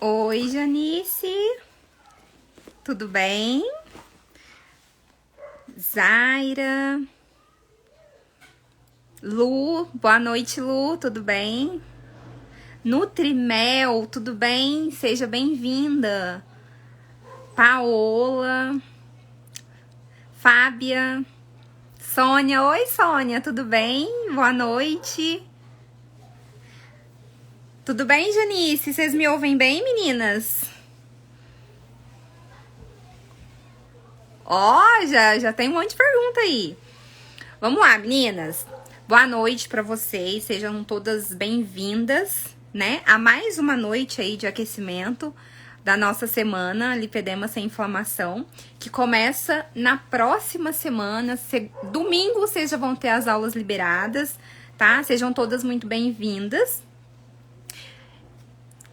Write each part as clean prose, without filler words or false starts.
Oi, Janice. Tudo bem? Zaira. Lu, boa noite, Lu. Tudo bem? Nutrimel, tudo bem? Seja bem-vinda. Paola. Fábia. Sônia. Oi, Sônia. Tudo bem? Boa noite. Tudo bem, Janice? Vocês me ouvem bem, meninas? Ó, já tem um monte de pergunta aí. Vamos lá, meninas. Boa noite pra vocês. Sejam todas bem-vindas, né? A mais uma noite aí de aquecimento da nossa semana Lipedema Sem Inflamação, que começa na próxima semana. Domingo vocês já vão ter as aulas liberadas, tá? Sejam todas muito bem-vindas.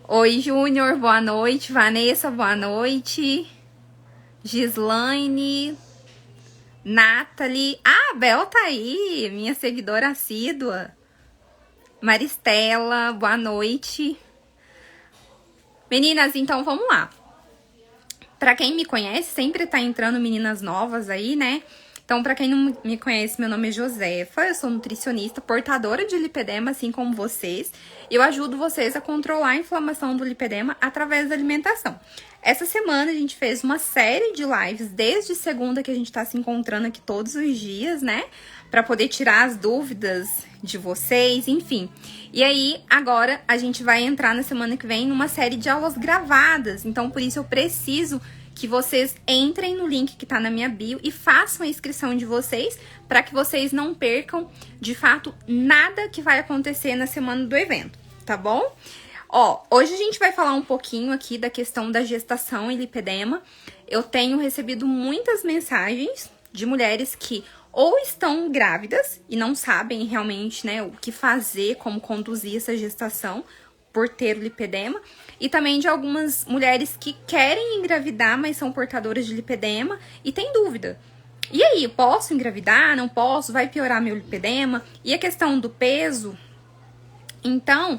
Oi, Júnior, boa noite. Vanessa, boa noite. Gislaine, Nathalie. Ah, a Bel tá aí, minha seguidora assídua. Maristela, boa noite. Meninas, então vamos lá. Pra quem me conhece, sempre tá entrando meninas novas aí, né? Então, pra quem não me conhece, meu nome é Josefa, eu sou nutricionista, portadora de lipedema, assim como vocês. Eu ajudo vocês a controlar a inflamação do lipedema através da alimentação. Essa semana a gente fez uma série de lives, desde segunda que a gente tá se encontrando aqui todos os dias, né? Pra poder tirar as dúvidas de vocês, enfim. E aí, agora a gente vai entrar na semana que vem numa série de aulas gravadas. Então, por isso eu preciso que vocês entrem no link que tá na minha bio e façam a inscrição de vocês para que vocês não percam, de fato, nada que vai acontecer na semana do evento, tá bom? Ó, hoje a gente vai falar um pouquinho aqui da questão da gestação e lipedema. Eu tenho recebido muitas mensagens de mulheres que ou estão grávidas e não sabem realmente, né, o que fazer, como conduzir essa gestação por ter o lipedema, e também de algumas mulheres que querem engravidar, mas são portadoras de lipedema e tem dúvida. E aí, posso engravidar? Não posso? Vai piorar meu lipedema? E a questão do peso? Então,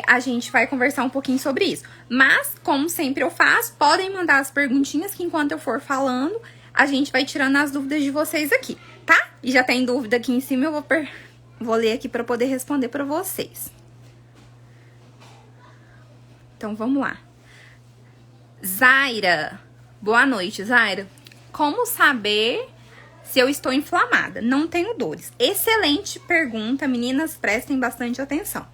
a gente vai conversar um pouquinho sobre isso. Mas, como sempre eu faço, podem mandar as perguntinhas que enquanto eu for falando, a gente vai tirando as dúvidas de vocês aqui, tá? E já tem dúvida aqui em cima, eu vou ler aqui para poder responder para vocês. Então, vamos lá. Zaira. Boa noite, Zaira. Como saber se eu estou inflamada? Não tenho dores. Excelente pergunta, meninas, prestem bastante atenção.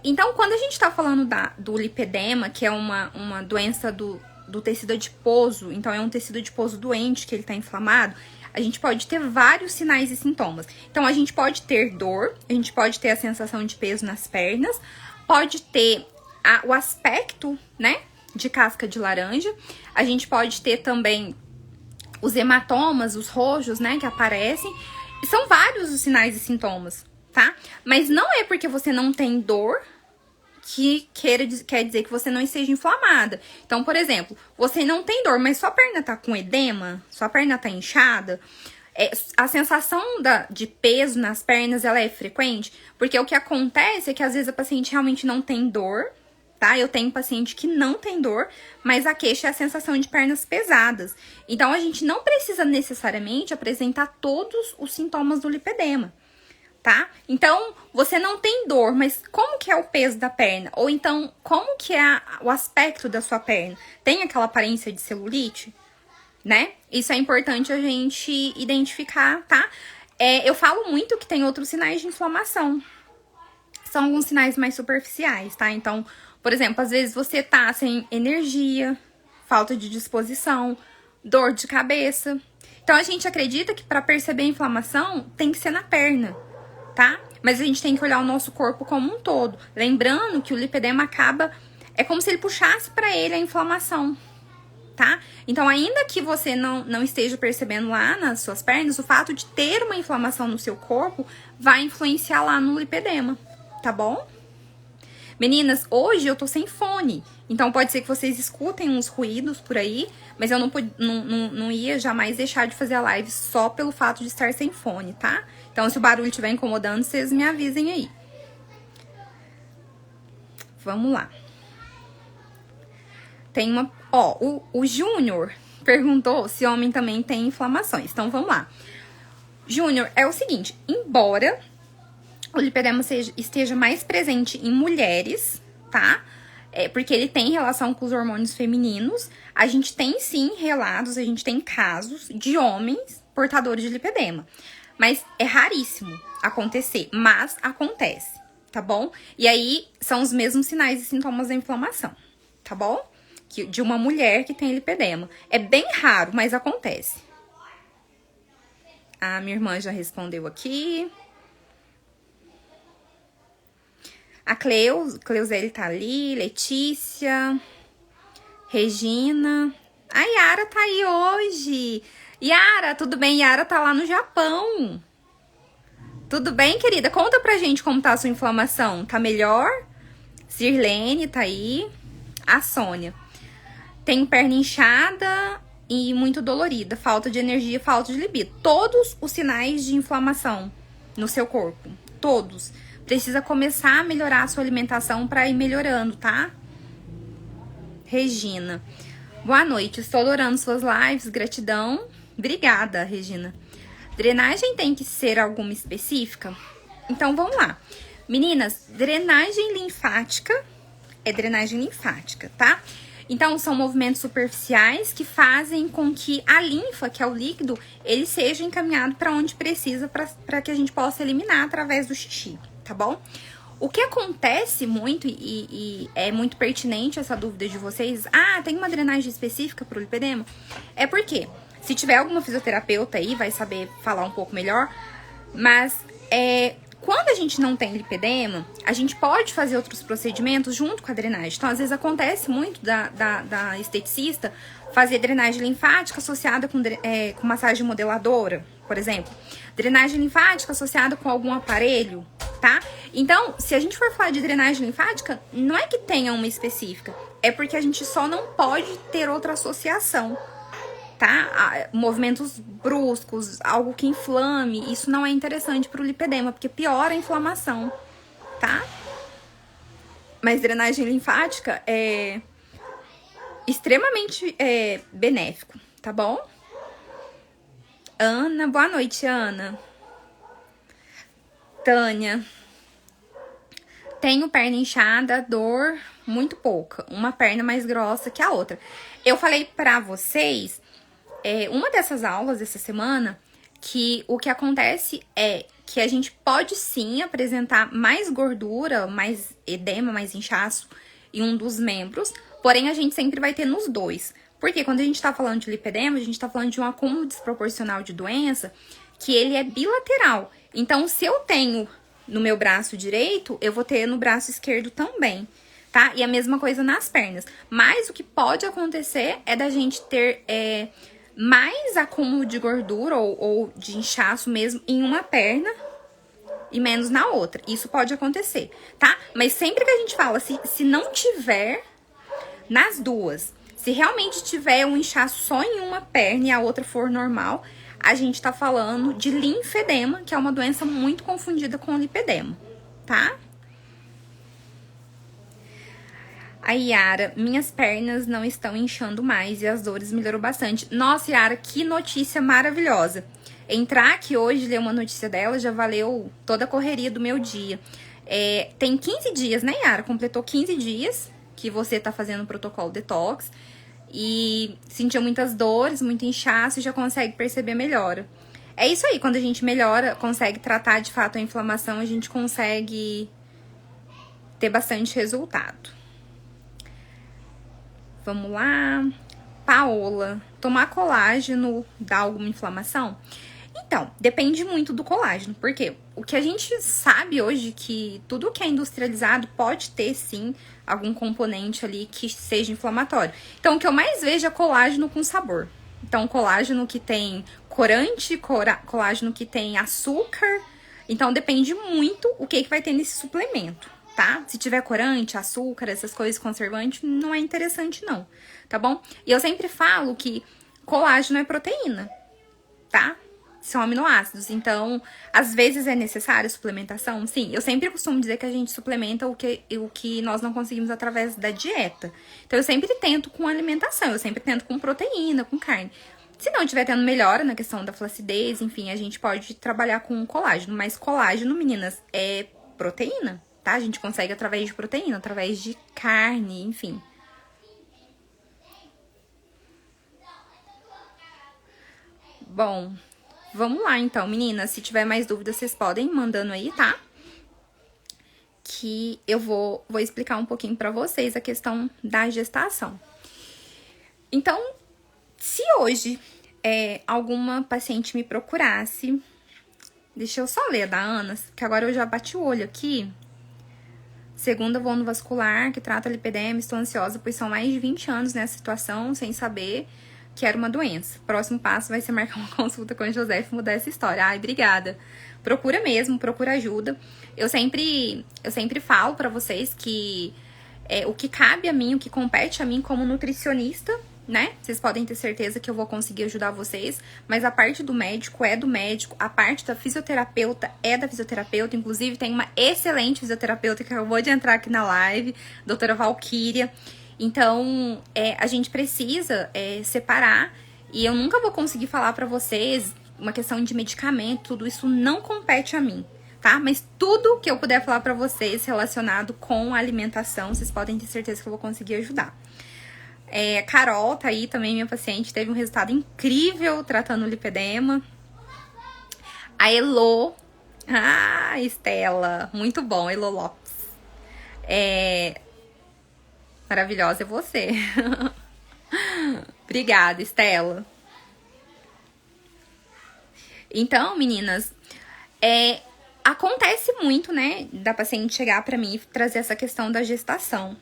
Então, quando a gente tá falando do lipedema, que é uma doença do tecido adiposo, então é um tecido adiposo doente que ele tá inflamado, a gente pode ter vários sinais e sintomas. Então, a gente pode ter dor, a gente pode ter a sensação de peso nas pernas, pode ter o aspecto, né, de casca de laranja. A gente pode ter também os hematomas, os rojos, né, que aparecem. E são vários os sinais e sintomas, tá? Mas não é porque você não tem dor que quer dizer que você não esteja inflamada. Então, por exemplo, você não tem dor, mas sua perna tá com edema, sua perna tá inchada, a sensação de peso nas pernas, ela é frequente, porque o que acontece é que às vezes a paciente realmente não tem dor, tá? Eu tenho paciente que não tem dor, mas a queixa é a sensação de pernas pesadas. Então, a gente não precisa necessariamente apresentar todos os sintomas do lipedema, tá? Então, você não tem dor, mas como que é o peso da perna? Ou então, como que é o aspecto da sua perna? Tem aquela aparência de celulite, né? Isso é importante a gente identificar, tá? Eu falo muito que tem outros sinais de inflamação. São alguns sinais mais superficiais, tá? Então, por exemplo, às vezes você tá sem energia, falta de disposição, dor de cabeça. Então, a gente acredita que para perceber a inflamação tem que ser na perna, tá? Mas a gente tem que olhar o nosso corpo como um todo. Lembrando que o lipedema é como se ele puxasse para ele a inflamação, tá? Então, ainda que você não esteja percebendo lá nas suas pernas, o fato de ter uma inflamação no seu corpo vai influenciar lá no lipedema, tá bom? Meninas, hoje eu tô sem fone, então pode ser que vocês escutem uns ruídos por aí, mas eu não ia jamais deixar de fazer a live só pelo fato de estar sem fone, tá? Então, se o barulho estiver incomodando, vocês me avisem aí. Vamos lá. Tem uma... Ó, o Júnior perguntou se homem também tem inflamações. Então, vamos lá. Júnior, é o seguinte, embora o lipedema esteja mais presente em mulheres, tá? Porque ele tem relação com os hormônios femininos, a gente tem sim relatos, a gente tem casos de homens portadores de lipedema. Mas é raríssimo acontecer, mas acontece, tá bom? E aí, são os mesmos sinais e sintomas da inflamação, tá bom? De uma mulher que tem lipedema. É bem raro, mas acontece. A minha irmã já respondeu aqui. A Cleuzele tá ali, Letícia, Regina. A Yara tá aí hoje. Yara, tudo bem? Yara tá lá no Japão. Tudo bem, querida? Conta pra gente como tá a sua inflamação. Tá melhor? Sirlene tá aí. A Sônia. Tenho perna inchada e muito dolorida. Falta de energia, falta de libido. Todos os sinais de inflamação no seu corpo. Todos. Precisa começar a melhorar a sua alimentação pra ir melhorando, tá? Regina. Boa noite. Estou adorando suas lives. Gratidão. Obrigada, Regina. Drenagem tem que ser alguma específica? Então, vamos lá. Meninas, drenagem linfática é drenagem linfática, tá? Então, são movimentos superficiais que fazem com que a linfa, que é o líquido, ele seja encaminhado para onde precisa para que a gente possa eliminar através do xixi, tá bom? O que acontece muito, e é muito pertinente essa dúvida de vocês, tem uma drenagem específica para o lipedema? É porque, se tiver alguma fisioterapeuta aí, vai saber falar um pouco melhor, mas quando a gente não tem lipedema, a gente pode fazer outros procedimentos junto com a drenagem. Então, às vezes, acontece muito da esteticista fazer drenagem linfática associada com massagem modeladora, por exemplo. Drenagem linfática associada com algum aparelho, tá? Então, se a gente for falar de drenagem linfática, não é que tenha uma específica. É porque a gente só não pode ter outra associação, tá? Movimentos bruscos, algo que inflame, isso não é interessante pro lipedema, porque piora a inflamação, tá? Mas drenagem linfática é extremamente benéfico, tá bom? Ana, boa noite, Ana. Tânia. Tenho perna inchada, dor muito pouca. Uma perna mais grossa que a outra. Eu falei pra vocês, uma dessas aulas dessa semana, que o que acontece é que a gente pode sim apresentar mais gordura, mais edema, mais inchaço em um dos membros, porém a gente sempre vai ter nos dois. Porque quando a gente tá falando de lipedema, a gente tá falando de um acúmulo desproporcional de doença, que ele é bilateral. Então, se eu tenho no meu braço direito, eu vou ter no braço esquerdo também, tá? E a mesma coisa nas pernas. Mas o que pode acontecer é da gente ter mais acúmulo de gordura ou de inchaço mesmo em uma perna e menos na outra. Isso pode acontecer, tá? Mas sempre que a gente fala, se não tiver nas duas, se realmente tiver um inchaço só em uma perna e a outra for normal, a gente tá falando de linfedema, que é uma doença muito confundida com lipedema, tá? A Yara, minhas pernas não estão inchando mais e as dores melhorou bastante. Nossa, Yara, que notícia maravilhosa. Entrar aqui hoje e ler uma notícia dela já valeu toda a correria do meu dia. Tem 15 dias, né, Yara? Completou 15 dias que você tá fazendo o protocolo detox e sentiu muitas dores, muito inchaço e já consegue perceber a melhora. É isso aí, quando a gente melhora, consegue tratar de fato a inflamação, a gente consegue ter bastante resultado. Vamos lá. Paola, tomar colágeno dá alguma inflamação? Então, depende muito do colágeno, porque o que a gente sabe hoje é que tudo que é industrializado pode ter, sim, algum componente ali que seja inflamatório. Então, o que eu mais vejo é colágeno com sabor. Então, colágeno que tem corante, colágeno que tem açúcar. Então, depende muito o que vai ter nesse suplemento, tá? Se tiver corante, açúcar, essas coisas conservantes, não é interessante não, tá bom? E eu sempre falo que colágeno é proteína, tá? são aminoácidos. Então, às vezes é necessário suplementação? Sim, eu sempre costumo dizer que a gente suplementa o que nós não conseguimos através da dieta. Então, eu sempre tento com alimentação, eu sempre tento com proteína, com carne. Se não estiver tendo melhora na questão da flacidez, enfim, a gente pode trabalhar com colágeno. Mas colágeno, meninas, é proteína, tá? A gente consegue através de proteína, através de carne, enfim. Bom, vamos lá então, meninas. Se tiver mais dúvidas, vocês podem ir mandando aí, tá? Que eu vou explicar um pouquinho pra vocês a questão da gestação. Então, se hoje alguma paciente me procurasse, deixa eu só ler a da Ana, que agora eu já bati o olho aqui. Segunda voo no vascular, que trata lipedema, estou ansiosa, pois são mais de 20 anos nessa situação, sem saber que era uma doença. Próximo passo vai ser marcar uma consulta com o José e mudar essa história. Ai, obrigada. Procura mesmo, procura ajuda. Eu sempre falo pra vocês que o que cabe a mim, o que compete a mim como nutricionista, né? Vocês podem ter certeza que eu vou conseguir ajudar vocês, mas a parte do médico é do médico, a parte da fisioterapeuta é da fisioterapeuta. Inclusive, tem uma excelente fisioterapeuta que acabou de entrar aqui na live, doutora Valquíria. Então, a gente precisa separar, e eu nunca vou conseguir falar pra vocês uma questão de medicamento, tudo isso não compete a mim, tá? Mas tudo que eu puder falar pra vocês relacionado com a alimentação, vocês podem ter certeza que eu vou conseguir ajudar. Carol tá aí também, minha paciente, teve um resultado incrível tratando o lipedema. A Elo, Estela, muito bom, Elo Lopes. Maravilhosa é você. Obrigada, Estela. Então, meninas, acontece muito, né, da paciente chegar pra mim e trazer essa questão da gestação.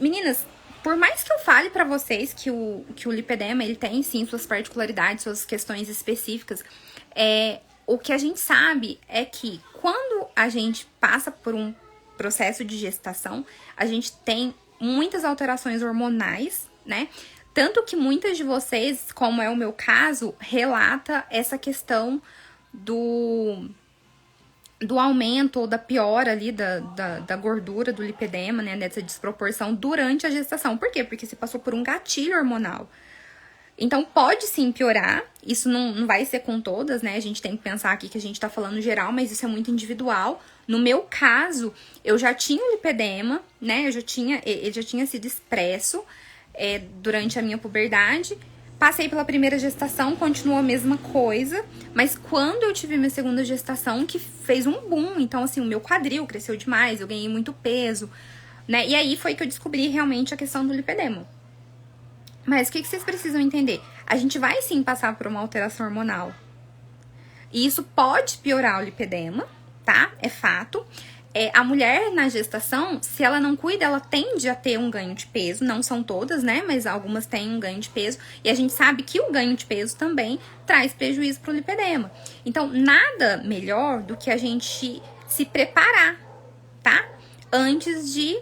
Meninas, por mais que eu fale pra vocês que o lipedema, ele tem sim suas particularidades, suas questões específicas, o que a gente sabe é que quando a gente passa por um processo de gestação, a gente tem muitas alterações hormonais, né? Tanto que muitas de vocês, como é o meu caso, relata essa questão do aumento ou da piora ali da gordura, do lipedema, né? Dessa desproporção durante a gestação. Por quê? Porque você passou por um gatilho hormonal. Então, pode sim piorar. Isso não vai ser com todas, né? A gente tem que pensar aqui que a gente tá falando geral, mas isso é muito individual. No meu caso, eu já tinha o lipedema, né? Ele já tinha sido expresso durante a minha puberdade. Passei pela primeira gestação, continuou a mesma coisa. Mas quando eu tive minha segunda gestação, que fez um boom. Então, assim, o meu quadril cresceu demais, eu ganhei muito peso, né? E aí foi que eu descobri realmente a questão do lipedema. Mas o que vocês precisam entender? A gente vai sim passar por uma alteração hormonal. E isso pode piorar o lipedema, tá? É fato. A mulher na gestação, se ela não cuida, ela tende a ter um ganho de peso. Não são todas, né? Mas algumas têm um ganho de peso. E a gente sabe que o ganho de peso também traz prejuízo pro lipedema. Então, nada melhor do que a gente se preparar, tá? Antes de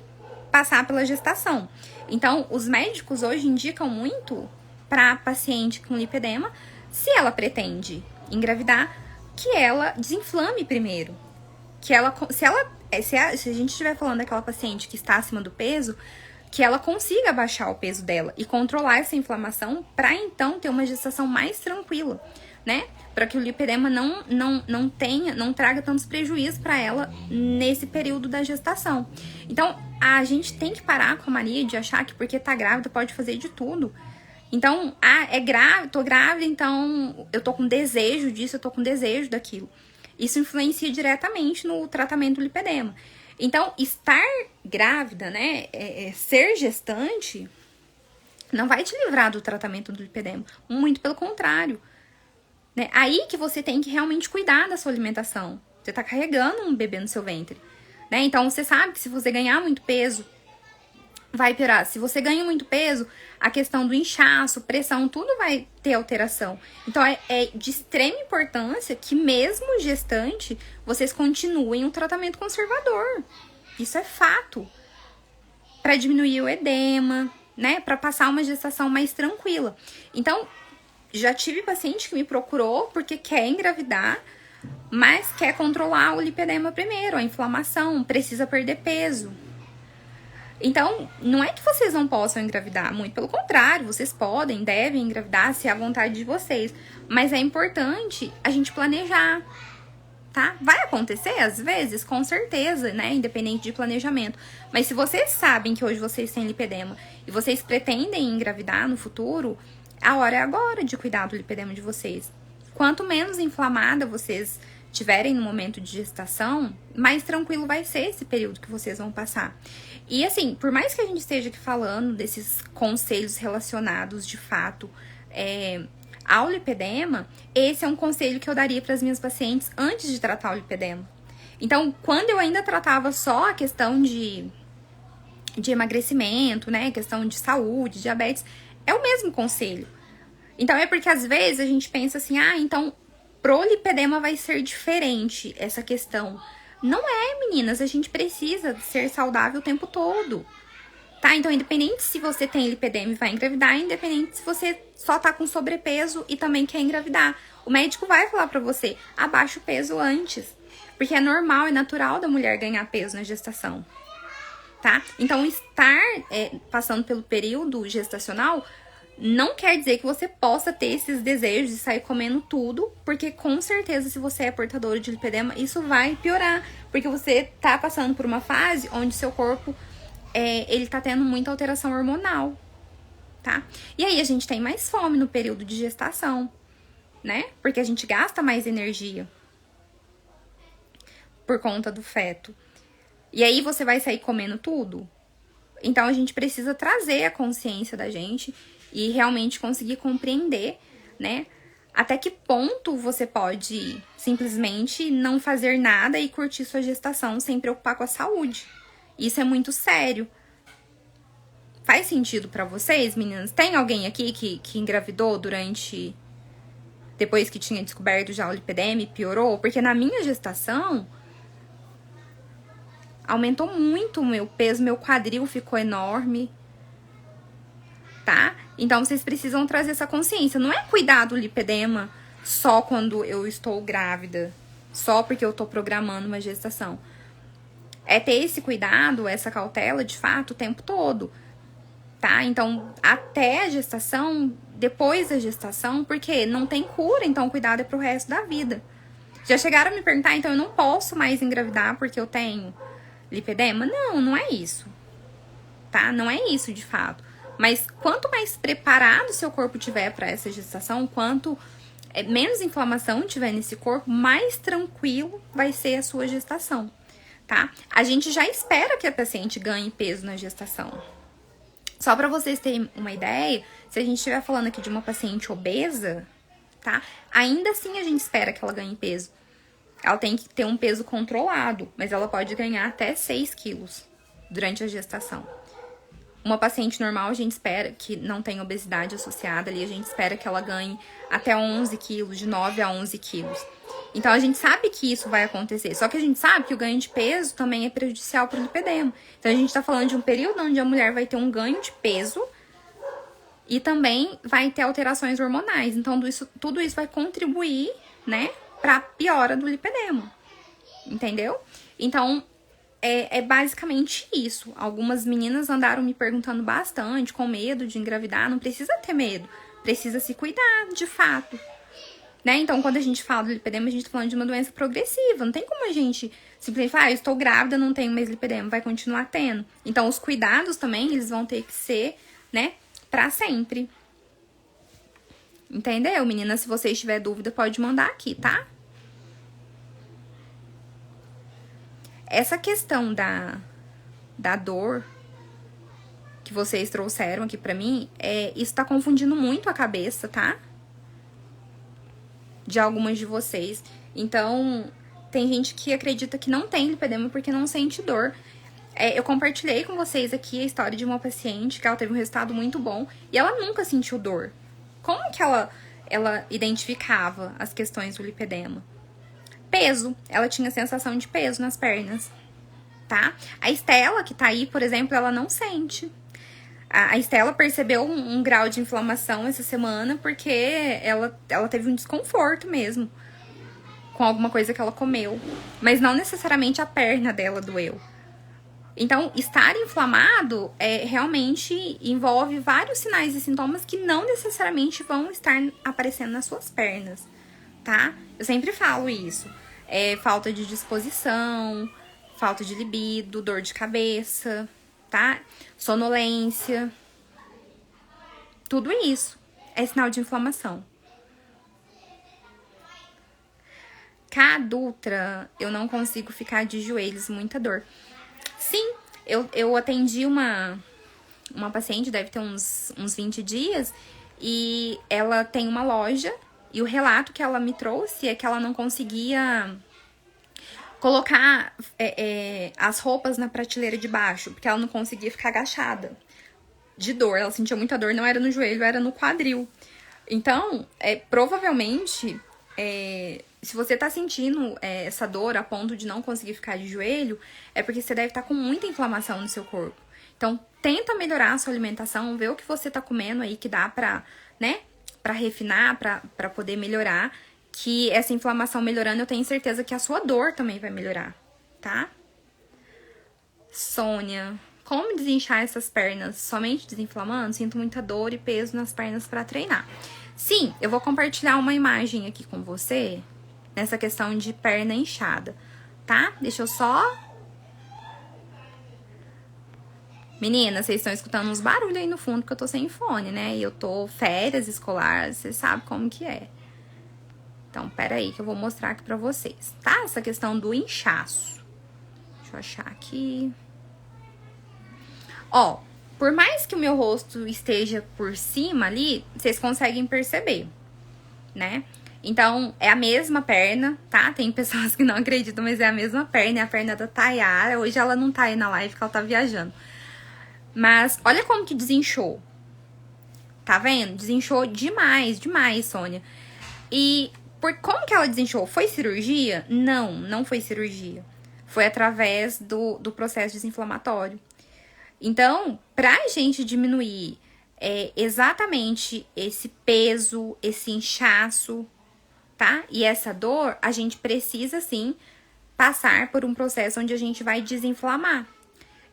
passar pela gestação. Então, os médicos hoje indicam muito para paciente com lipedema, se ela pretende engravidar, que ela desinflame primeiro. Se a gente estiver falando daquela paciente que está acima do peso, que ela consiga baixar o peso dela e controlar essa inflamação para então ter uma gestação mais tranquila, né? Para que o lipedema não traga tantos prejuízos para ela nesse período da gestação. Então, a gente tem que parar com a mania de achar que porque tá grávida pode fazer de tudo. Então, tô grávida, então eu tô com desejo disso, eu tô com desejo daquilo. Isso influencia diretamente no tratamento do lipedema. Então, estar grávida, né, ser gestante, não vai te livrar do tratamento do lipedema. Muito pelo contrário. Né? Aí que você tem que realmente cuidar da sua alimentação. Você tá carregando um bebê no seu ventre. Né? Então, você sabe que se você ganhar muito peso, vai piorar. Se você ganha muito peso, a questão do inchaço, pressão, tudo vai ter alteração. Então, é de extrema importância que mesmo gestante, vocês continuem um tratamento conservador. Isso é fato. Para diminuir o edema, né? Para passar uma gestação mais tranquila. Então, já tive paciente que me procurou porque quer engravidar, mas quer controlar o lipedema primeiro, a inflamação, precisa perder peso. Então, não é que vocês não possam engravidar, muito pelo contrário, vocês podem, devem engravidar se é a vontade de vocês. Mas é importante a gente planejar, tá? Vai acontecer às vezes, com certeza, né? Independente de planejamento. Mas se vocês sabem que hoje vocês têm lipedema e vocês pretendem engravidar no futuro, a hora é agora de cuidar do lipedema de vocês. Quanto menos inflamada vocês tiverem no momento de gestação, mais tranquilo vai ser esse período que vocês vão passar. E assim, por mais que a gente esteja aqui falando desses conselhos relacionados de fato ao lipedema, esse é um conselho que eu daria para as minhas pacientes antes de tratar o lipedema. Então, quando eu ainda tratava só a questão de emagrecimento, né, questão de saúde, diabetes, é o mesmo conselho. Então, é porque às vezes a gente pensa assim, então pro lipedema vai ser diferente essa questão. Não é, meninas, a gente precisa ser saudável o tempo todo, tá? Então, independente se você tem lipedema e vai engravidar, independente se você só tá com sobrepeso e também quer engravidar, o médico vai falar pra você, abaixa o peso antes, porque é normal, é natural da mulher ganhar peso na gestação, tá? Então, estar passando pelo período gestacional não quer dizer que você possa ter esses desejos de sair comendo tudo, porque com certeza se você é portadora de lipedema, isso vai piorar, porque você tá passando por uma fase onde seu corpo, ele tá tendo muita alteração hormonal, tá? E aí a gente tem mais fome no período de gestação, né? Porque a gente gasta mais energia por conta do feto. E aí você vai sair comendo tudo? Então a gente precisa trazer a consciência da gente e realmente conseguir compreender, né? Até que ponto você pode simplesmente não fazer nada e curtir sua gestação sem preocupar com a saúde. Isso é muito sério. Faz sentido pra vocês, meninas? Tem alguém aqui que engravidou depois que tinha descoberto já o lipedema e piorou? Porque na minha gestação aumentou muito o meu peso, meu quadril ficou enorme, tá? Então, vocês precisam trazer essa consciência. Não é cuidar do lipedema só quando eu estou grávida, só porque eu tô programando uma gestação. É ter esse cuidado, essa cautela, de fato, o tempo todo, tá? Então, até a gestação, depois da gestação, porque não tem cura, então o cuidado é pro resto da vida. Já chegaram a me perguntar, então eu não posso mais engravidar porque eu tenho lipedema? Não, não é isso, tá? Não é isso, de fato. Mas quanto mais preparado seu corpo tiver para essa gestação, quanto menos inflamação tiver nesse corpo, mais tranquilo vai ser a sua gestação, tá? A gente já espera que a paciente ganhe peso na gestação. Só para vocês terem uma ideia, se a gente estiver falando aqui de uma paciente obesa, tá? Ainda assim a gente espera que ela ganhe peso. Ela tem que ter um peso controlado, mas ela pode ganhar até 6 quilos durante a gestação. Uma paciente normal, a gente espera que não tem obesidade associada ali, a gente espera que ela ganhe até 11 quilos, de 9 a 11 quilos. Então, a gente sabe que isso vai acontecer, só que a gente sabe que o ganho de peso também é prejudicial para o lipedema. Então, a gente tá falando de um período onde a mulher vai ter um ganho de peso e também vai ter alterações hormonais. Então, tudo isso vai contribuir, né, pra piora do lipedema, entendeu? Então, é basicamente isso. Algumas meninas andaram me perguntando bastante, com medo de engravidar. Não precisa ter medo, precisa se cuidar, de fato, né? Então, quando a gente fala do lipedema, a gente tá falando de uma doença progressiva. Não tem como a gente simplesmente falar, eu estou grávida, não tenho mais lipedema, vai continuar tendo. Então, os cuidados também, eles vão ter que ser, né, pra sempre. Entendeu, menina? Se vocês tiverem dúvida, pode mandar aqui, tá? Essa questão da dor que vocês trouxeram aqui pra mim, isso tá confundindo muito a cabeça, tá? De algumas de vocês. Então, tem gente que acredita que não tem lipedema porque não sente dor. Eu compartilhei com vocês aqui a história de uma paciente que ela teve um resultado muito bom e ela nunca sentiu dor. Como que ela identificava as questões do lipedema? Peso. Ela tinha sensação de peso nas pernas, tá? A Estela, que tá aí, por exemplo, ela não sente. A Estela percebeu um grau de inflamação essa semana porque ela teve um desconforto mesmo com alguma coisa que ela comeu. Mas não necessariamente a perna dela doeu. Então, estar inflamado realmente envolve vários sinais e sintomas que não necessariamente vão estar aparecendo nas suas pernas, tá? Eu sempre falo isso. Falta de disposição, falta de libido, dor de cabeça, tá? Sonolência. Tudo isso é sinal de inflamação. Cá, Dutra, eu não consigo ficar de joelhos, muita dor. Sim, eu atendi uma paciente, deve ter uns 20 dias, e ela tem uma loja, e o relato que ela me trouxe é que ela não conseguia colocar as roupas na prateleira de baixo, porque ela não conseguia ficar agachada de dor. Ela sentia muita dor, não era no joelho, era no quadril. Então, provavelmente, se você tá sentindo essa dor a ponto de não conseguir ficar de joelho, é porque você deve estar com muita inflamação no seu corpo. Então, tenta melhorar a sua alimentação, ver o que você tá comendo aí que dá pra, né, pra refinar, pra poder melhorar. Que essa inflamação melhorando, eu tenho certeza que a sua dor também vai melhorar, tá? Sônia, como desinchar essas pernas somente desinflamando? Sinto muita dor e peso nas pernas pra treinar. Sim, eu vou compartilhar uma imagem aqui com você nessa questão de perna inchada, tá? Deixa eu só... Meninas, vocês estão escutando uns barulhos aí no fundo, porque eu tô sem fone, né? E eu tô férias escolares, vocês sabem como que é. Então, pera aí que eu vou mostrar aqui pra vocês, tá? Essa questão do inchaço. Deixa eu achar aqui. Ó, por mais que o meu rosto esteja por cima ali, vocês conseguem perceber, né? Então, é a mesma perna, tá? Tem pessoas que não acreditam, mas é a mesma perna. É a perna da Tayara. Hoje ela não tá aí na live, porque ela tá viajando. Mas, olha como que desinchou. Tá vendo? Desinchou demais, demais, Sônia. E como que ela desinchou? Foi cirurgia? Não, não foi cirurgia. Foi através do processo desinflamatório. Então, pra gente diminuir exatamente esse peso, esse inchaço, tá? E essa dor, a gente precisa, sim, passar por um processo onde a gente vai desinflamar.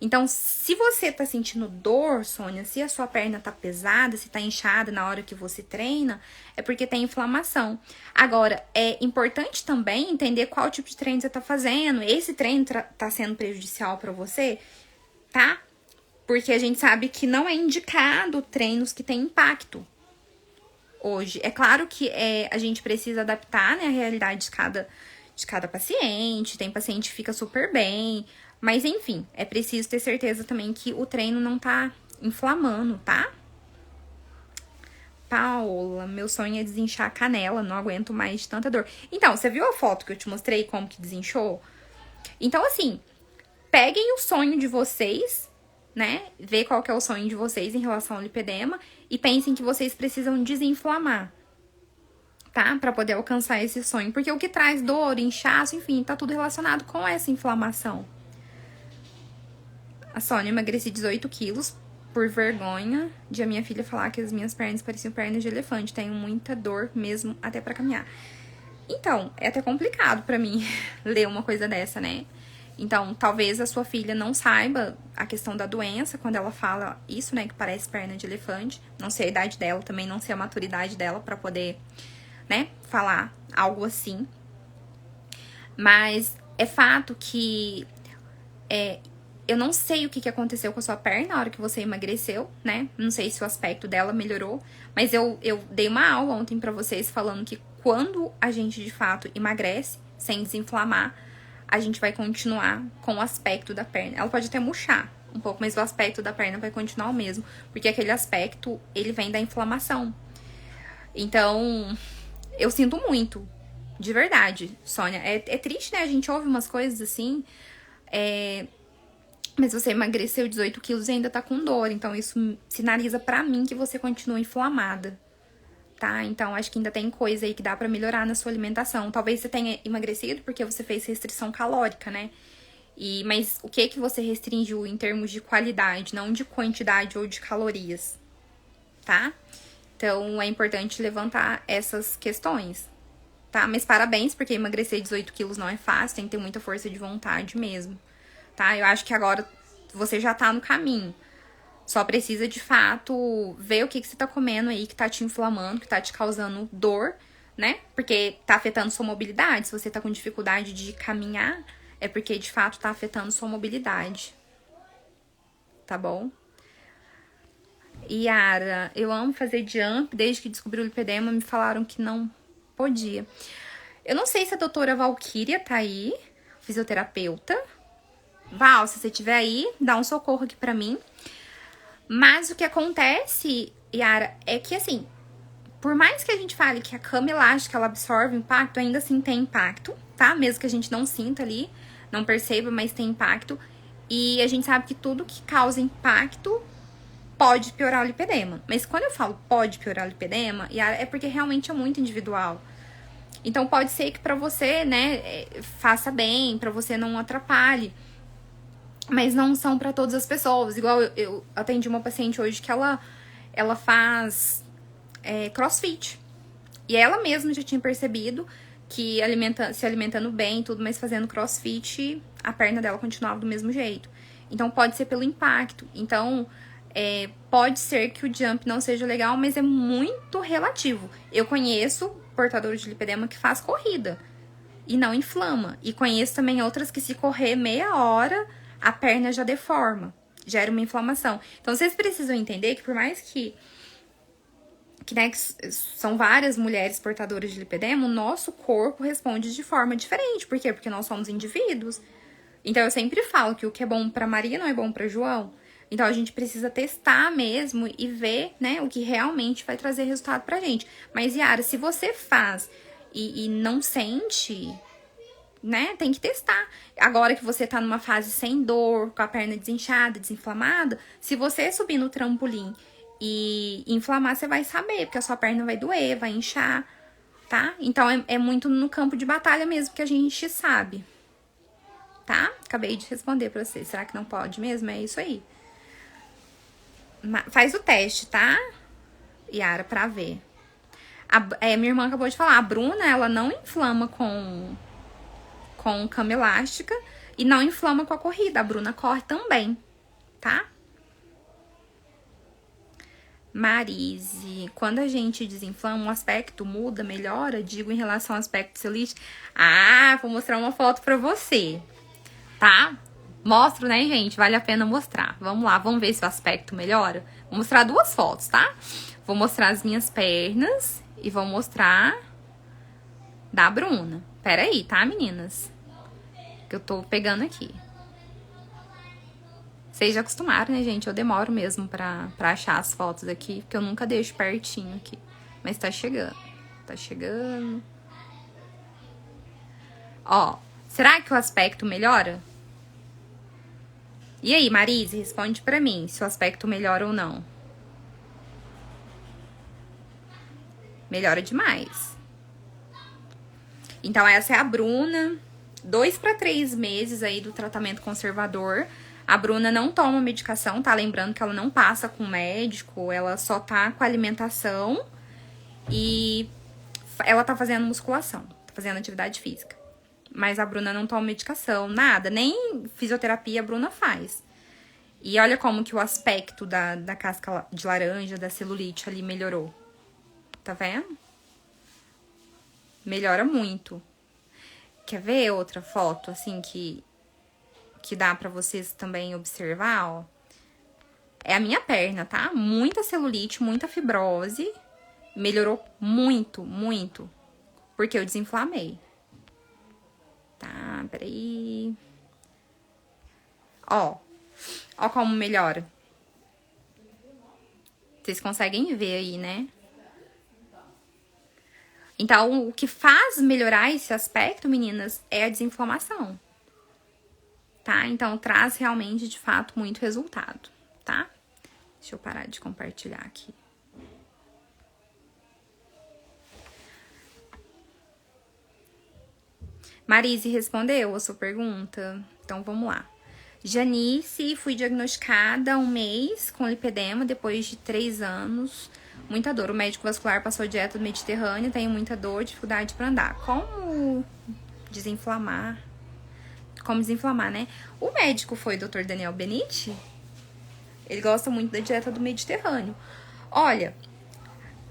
Então, se você tá sentindo dor, Sônia, se a sua perna tá pesada, se tá inchada na hora que você treina, é porque tem inflamação. Agora, é importante também entender qual tipo de treino você tá fazendo. Esse treino tá sendo prejudicial pra você, tá? Porque a gente sabe que não é indicado treinos que têm impacto hoje. É claro que a gente precisa adaptar, né, a realidade de cada paciente. Tem paciente que fica super bem. Mas, enfim, é preciso ter certeza também que o treino não tá inflamando, tá? Paola, meu sonho é desinchar a canela, não aguento mais de tanta dor. Então, você viu a foto que eu te mostrei, como que desinchou? Então, assim, peguem o sonho de vocês, né? Vê qual que é o sonho de vocês em relação ao lipedema e pensem que vocês precisam desinflamar, tá? Pra poder alcançar esse sonho. Porque o que traz dor, inchaço, enfim, tá tudo relacionado com essa inflamação. A Sônia, emagreci 18 quilos por vergonha de a minha filha falar que as minhas pernas pareciam pernas de elefante. Tenho muita dor mesmo até pra caminhar. Então, é até complicado pra mim ler uma coisa dessa, né? Então, talvez a sua filha não saiba a questão da doença quando ela fala isso, né? Que parece perna de elefante. Não sei a idade dela, também não sei a maturidade dela pra poder, né? Falar algo assim. Mas é fato que... eu não sei o que aconteceu com a sua perna na hora que você emagreceu, né? Não sei se o aspecto dela melhorou. Mas eu dei uma aula ontem pra vocês falando que quando a gente, de fato, emagrece, sem desinflamar, a gente vai continuar com o aspecto da perna. Ela pode até murchar um pouco, mas o aspecto da perna vai continuar o mesmo. Porque aquele aspecto, ele vem da inflamação. Então, eu sinto muito. De verdade, Sônia. É triste, né? A gente ouve umas coisas assim... Mas você emagreceu 18 quilos e ainda tá com dor. Então, isso sinaliza pra mim que você continua inflamada, tá? Então, acho que ainda tem coisa aí que dá pra melhorar na sua alimentação. Talvez você tenha emagrecido porque você fez restrição calórica, né? Mas o que você restringiu em termos de qualidade, não de quantidade ou de calorias, tá? Então, é importante levantar essas questões, tá? Mas parabéns, porque emagrecer 18 quilos não é fácil, tem que ter muita força de vontade mesmo, tá? Eu acho que agora você já tá no caminho. Só precisa, de fato, ver o que você tá comendo aí que tá te inflamando, que tá te causando dor, né? Porque tá afetando sua mobilidade. Se você tá com dificuldade de caminhar, é porque, de fato, tá afetando sua mobilidade. Tá bom? Yara, eu amo fazer jump. Desde que descobri o lipedema, me falaram que não podia. Eu não sei se a doutora Valquíria tá aí, fisioterapeuta. Val, se você estiver aí, dá um socorro aqui pra mim. Mas o que acontece, Yara, é que assim, por mais que a gente fale que a cama elástica ela absorve impacto, ainda assim tem impacto, tá? Mesmo que a gente não sinta ali, não perceba, mas tem impacto. E a gente sabe que tudo que causa impacto pode piorar o lipedema. Mas quando eu falo pode piorar o lipedema, Yara, é porque realmente é muito individual. Então pode ser que pra você, né, faça bem, pra você não atrapalhe. Mas não são pra todas as pessoas. Igual eu atendi uma paciente hoje que ela faz crossfit. E ela mesma já tinha percebido que se alimentando bem e tudo, mas fazendo crossfit, a perna dela continuava do mesmo jeito. Então pode ser pelo impacto. Então pode ser que o jump não seja legal, mas é muito relativo. Eu conheço portadores de lipedema que faz corrida e não inflama. E conheço também outras que se correr meia hora, a perna já deforma, gera uma inflamação. Então, vocês precisam entender que por mais que são várias mulheres portadoras de lipedema, o nosso corpo responde de forma diferente. Por quê? Porque nós somos indivíduos. Então, eu sempre falo que o que é bom pra Maria não é bom pra João. Então, a gente precisa testar mesmo e ver, né, o que realmente vai trazer resultado pra gente. Mas, Yara, se você faz e não sente, né, tem que testar. Agora que você tá numa fase sem dor, com a perna desinchada, desinflamada, se você subir no trampolim e inflamar, você vai saber, porque a sua perna vai doer, vai inchar, tá? Então, é muito no campo de batalha mesmo que a gente sabe, tá? Acabei de responder pra você. Será que não pode mesmo? É isso aí. Faz o teste, tá, Yara, pra ver. Minha irmã acabou de falar, a Bruna, ela não inflama com cama elástica e não inflama com a corrida. A Bruna corre também, tá? Marise, quando a gente desinflama, o aspecto muda, melhora? Digo em relação ao aspecto celulite. Ah, vou mostrar uma foto pra você, tá? Mostro, né, gente? Vale a pena mostrar. Vamos lá, vamos ver se o aspecto melhora. Vou mostrar duas fotos, tá? Vou mostrar as minhas pernas e vou mostrar da Bruna. Pera aí, tá, meninas? Que eu tô pegando aqui. Vocês já acostumaram, né, gente? Eu demoro mesmo pra achar as fotos aqui, porque eu nunca deixo pertinho aqui. Mas tá chegando. Tá chegando. Ó, será que o aspecto melhora? E aí, Marise, responde pra mim se o aspecto melhora ou não. Melhora demais. Então, essa é a Bruna. 2 para 3 meses aí do tratamento conservador. A Bruna não toma medicação, tá? Lembrando que ela não passa com médico, ela só tá com alimentação e ela tá fazendo musculação, tá fazendo atividade física. Mas a Bruna não toma medicação, nada, nem fisioterapia a Bruna faz. E olha como que o aspecto da casca de laranja, da celulite ali melhorou. Tá vendo? Melhora muito. Quer ver outra foto, assim, que dá pra vocês também observar, ó? É a minha perna, tá? Muita celulite, muita fibrose. Melhorou muito, muito. Porque eu desinflamei. Tá, peraí. Ó como melhora. Vocês conseguem ver aí, né? Então, o que faz melhorar esse aspecto, meninas, é a desinflamação. Tá? Então, traz realmente, de fato, muito resultado, tá? Deixa eu parar de compartilhar aqui. Marise respondeu a sua pergunta? Então, vamos lá. Janice, fui diagnosticada há um mês com lipedema depois de 3 anos. Muita dor. O médico vascular passou dieta do Mediterrâneo, tenho muita dor, dificuldade para andar. Como desinflamar, né? O médico foi o Dr. Daniel Benitti. Ele gosta muito da dieta do Mediterrâneo. Olha,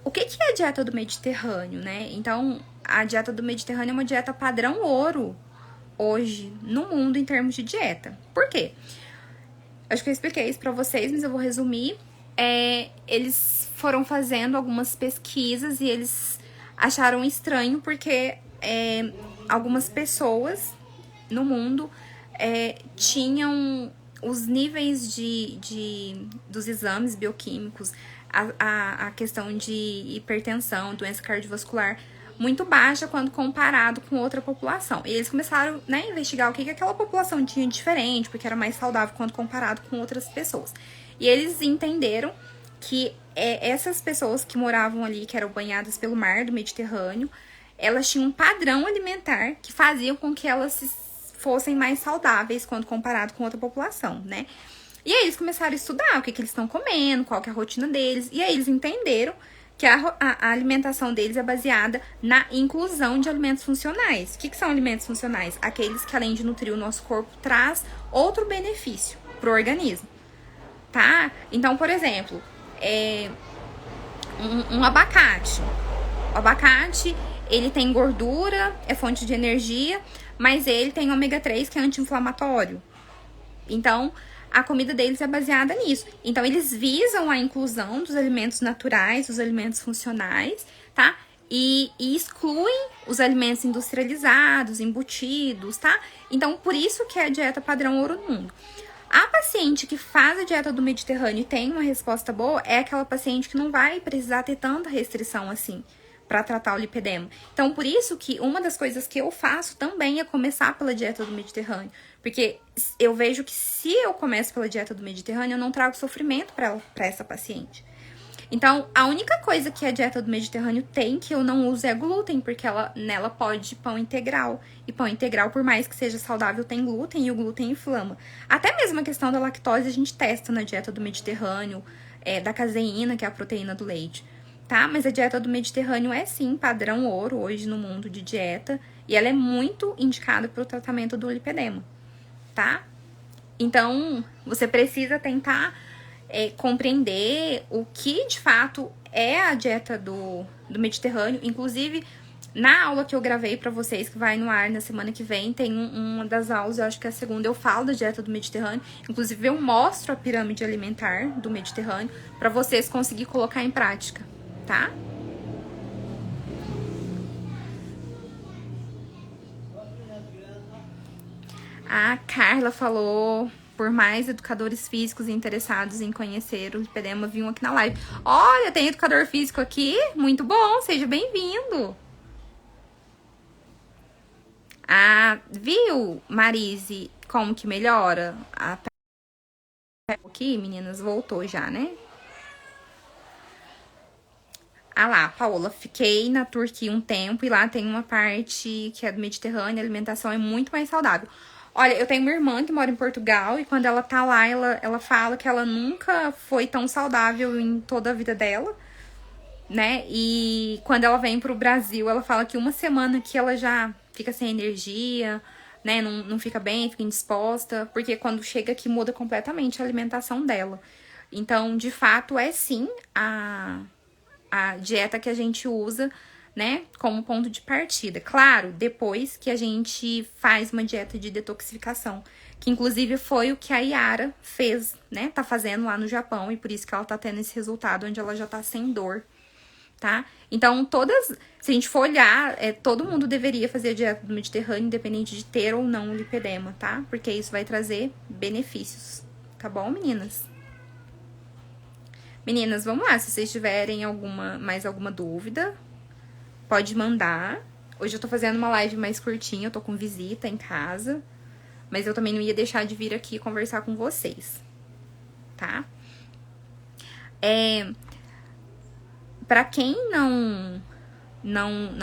o que é a dieta do Mediterrâneo, né? Então, a dieta do Mediterrâneo é uma dieta padrão ouro hoje no mundo em termos de dieta. Por quê? Acho que eu expliquei isso pra vocês, mas eu vou resumir. Eles foram fazendo algumas pesquisas e eles acharam estranho porque algumas pessoas no mundo tinham os níveis dos exames bioquímicos, a questão de hipertensão, doença cardiovascular, muito baixa quando comparado com outra população. E eles começaram, né, a investigar o que aquela população tinha de diferente, porque era mais saudável quando comparado com outras pessoas. E eles entenderam que essas pessoas que moravam ali, que eram banhadas pelo mar do Mediterrâneo, elas tinham um padrão alimentar que fazia com que elas fossem mais saudáveis quando comparado com outra população, né? E aí eles começaram a estudar o que eles estão comendo, qual que é a rotina deles, e aí eles entenderam que a alimentação deles é baseada na inclusão de alimentos funcionais. O que são alimentos funcionais? Aqueles que, além de nutrir o nosso corpo, traz outro benefício pro organismo, tá? Então, por exemplo, um abacate. O abacate, ele tem gordura, é fonte de energia, mas ele tem ômega 3, que é anti-inflamatório. Então, a comida deles é baseada nisso. Então, eles visam a inclusão dos alimentos naturais, dos alimentos funcionais, tá? E excluem os alimentos industrializados, embutidos, tá? Então, por isso que é a dieta padrão ouro no mundo. A paciente que faz a dieta do Mediterrâneo e tem uma resposta boa é aquela paciente que não vai precisar ter tanta restrição assim para tratar o lipedema. Então, por isso que uma das coisas que eu faço também é começar pela dieta do Mediterrâneo. Porque eu vejo que se eu começo pela dieta do Mediterrâneo, eu não trago sofrimento para essa paciente. Então, a única coisa que a dieta do Mediterrâneo tem que eu não uso é glúten, porque nela pode pão integral. E pão integral, por mais que seja saudável, tem glúten e o glúten inflama. Até mesmo a questão da lactose a gente testa na dieta do Mediterrâneo, da caseína, que é a proteína do leite. Tá? Mas a dieta do Mediterrâneo é sim padrão ouro hoje no mundo de dieta. E ela é muito indicada para o tratamento do lipedema, tá? Então, você precisa tentar compreender o que de fato é a dieta do Mediterrâneo. Inclusive, na aula que eu gravei pra vocês, que vai no ar na semana que vem, tem uma das aulas, eu acho que é a segunda, eu falo da dieta do Mediterrâneo. Inclusive, eu mostro a pirâmide alimentar do Mediterrâneo pra vocês conseguirem colocar em prática, tá? A Carla falou: por mais educadores físicos interessados em conhecer o lipedema, vinham aqui na live. Olha, tem educador físico aqui? Muito bom, seja bem-vindo. Viu, Marise, como que melhora? Aqui, meninas, voltou já, né? Lá, Paola, fiquei na Turquia um tempo e lá tem uma parte que é do Mediterrâneo, a alimentação é muito mais saudável. Olha, eu tenho uma irmã que mora em Portugal e quando ela tá lá, ela fala que ela nunca foi tão saudável em toda a vida dela, né? E quando ela vem pro Brasil, ela fala que uma semana que ela já fica sem energia, né? Não fica bem, fica indisposta, porque quando chega aqui muda completamente a alimentação dela. Então, de fato, é sim a dieta que a gente usa, né, como ponto de partida. Claro, depois que a gente faz uma dieta de detoxificação, que inclusive foi o que a Yara fez, né, tá fazendo lá no Japão, e por isso que ela tá tendo esse resultado, onde ela já tá sem dor, tá? Então, se a gente for olhar, todo mundo deveria fazer a dieta do Mediterrâneo, independente de ter ou não o lipedema, tá? Porque isso vai trazer benefícios, tá bom, meninas? Meninas, vamos lá, se vocês tiverem mais alguma dúvida, pode mandar. Hoje eu tô fazendo uma live mais curtinha, eu tô com visita em casa, mas eu também não ia deixar de vir aqui conversar com vocês, tá? Pra quem não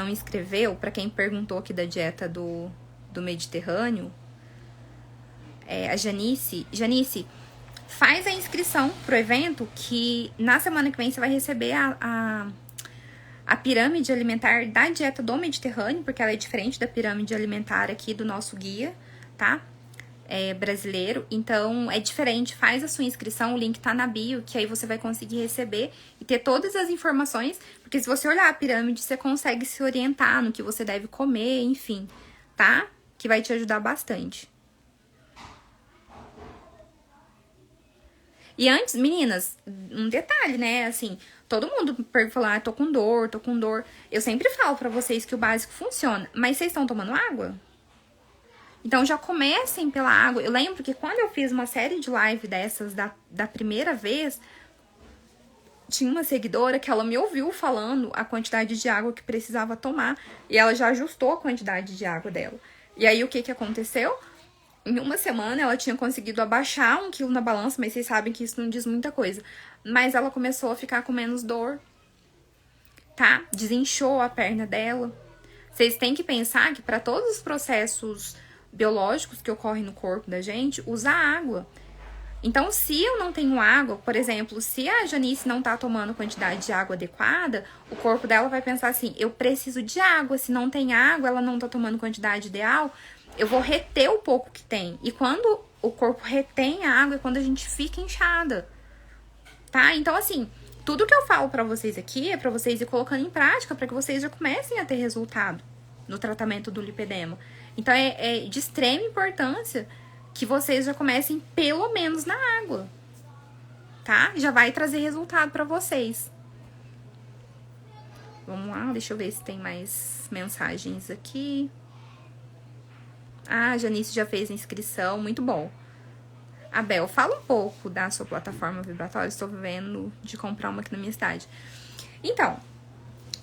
inscreveu, pra quem perguntou aqui da dieta do Mediterrâneo, a Janice. Janice, faz a inscrição pro evento que na semana que vem você vai receber a pirâmide alimentar da dieta do Mediterrâneo, porque ela é diferente da pirâmide alimentar aqui do nosso guia, tá? Brasileiro, então é diferente. Faz a sua inscrição, o link tá na bio, que aí você vai conseguir receber e ter todas as informações, porque se você olhar a pirâmide, você consegue se orientar no que você deve comer, enfim, tá? Que vai te ajudar bastante. E antes, meninas, um detalhe, né, assim, todo mundo fala, tô com dor, tô com dor. Eu sempre falo pra vocês que o básico funciona, mas vocês estão tomando água? Então, já comecem pela água. Eu lembro que quando eu fiz uma série de live dessas da primeira vez, tinha uma seguidora que ela me ouviu falando a quantidade de água que precisava tomar. E ela já ajustou a quantidade de água dela. E aí, o que aconteceu? Em uma semana, ela tinha conseguido abaixar 1 quilo na balança, mas vocês sabem que isso não diz muita coisa. Mas ela começou a ficar com menos dor, tá? Desinchou a perna dela. Vocês têm que pensar que para todos os processos biológicos que ocorrem no corpo da gente, usa água. Então, se eu não tenho água, por exemplo, se a Janice não tá tomando quantidade de água adequada, o corpo dela vai pensar assim, eu preciso de água, se não tem água, ela não tá tomando quantidade ideal, eu vou reter o pouco que tem. E quando o corpo retém a água é quando a gente fica inchada, tá? Então, assim, tudo que eu falo pra vocês aqui é pra vocês ir colocando em prática, pra que vocês já comecem a ter resultado no tratamento do lipedema. Então, é de extrema importância que vocês já comecem pelo menos na água, tá? Já vai trazer resultado pra vocês. Vamos lá, deixa eu ver se tem mais mensagens aqui. Ah, a Janice já fez a inscrição, muito bom. Abel, fala um pouco da sua plataforma vibratória. Estou vendo de comprar uma aqui na minha cidade. Então,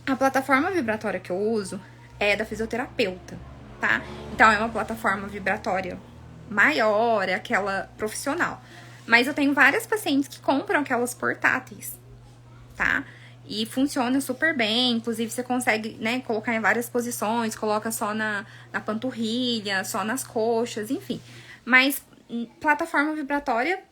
a plataforma vibratória que eu uso é da fisioterapeuta, tá? Então, é uma plataforma vibratória maior, é aquela profissional. Mas eu tenho várias pacientes que compram aquelas portáteis, tá? E funciona super bem, inclusive você consegue, né, colocar em várias posições, coloca só na panturrilha, só nas coxas, enfim. Mas plataforma vibratória